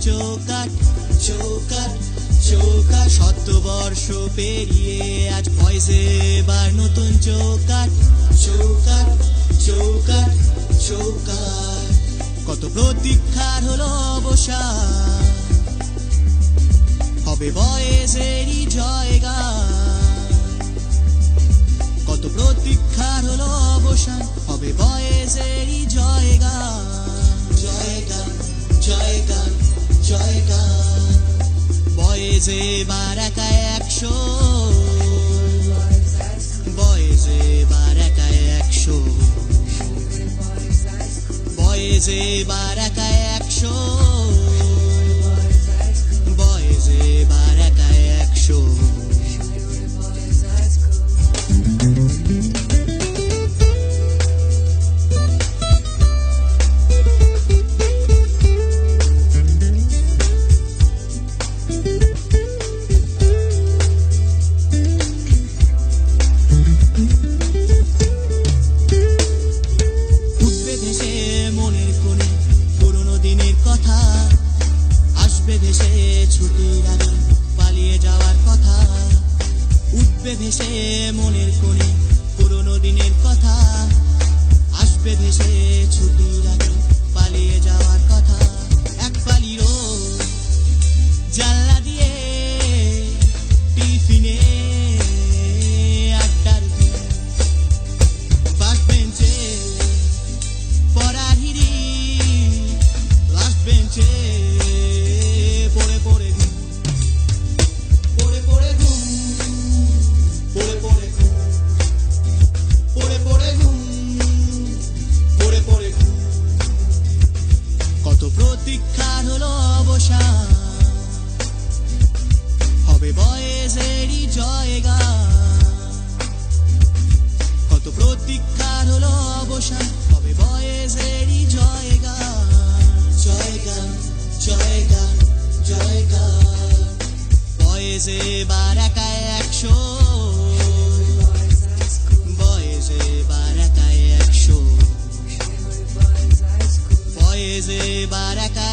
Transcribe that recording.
চৌকাট চৌকাট চৌকাট, শতবর্ষ পেরিয়ে আজ বয়সে এবার নতুন চৌকাট চৌকাট চৌকাট চৌকাট। কত প্রতীক্ষার হলো অবসান, হবে বয়সেরই জয়গান। কত প্রতীক্ষার হলো অবসান, হবে বয়সেরই জয়গান। জয়গান জয়গান জয়গান। বয়স এবার একা 100, বয়স এবার একা 100, বয়স এবার একা 100, বয়স এবার একা 100। উঠবে ভেসে মনের কোণে পুরনো দিনের কথা, আসবে ভেসে ছুটির আগে পালিয়ে যাওয়ার কথা। উঠবে ভেসে মনের কোণে পুরনো দিনের কথা, আসবে ভেসে ছুটির আগে পালিয়ে যাওয়ার কথা। এক পালি রোদ জানলা দিয়ে টিফিনে আড্ডার দিন, বাস বেঞ্চে পড়ার হিড়ি, লাস্ট বেঞ্চে পড়ে পড়ে ঘুম, পড়ে পড়ে ঘুম, পড়ে পড়ে ঘুম, পড়ে পড়ে ঘুম, পড়ে পড়ে ঘুম। কত প্রতীক্ষার হলো অবসান, হবে বয়সেরই জয়গান। কত প্রতীক্ষার হলো অবসান, হবে বয়সেরই জয়গান। জয়গান জয়গান জয়গান। বয়স এবার একা 100, বয়স এবার একা 100, বয়স এবার একা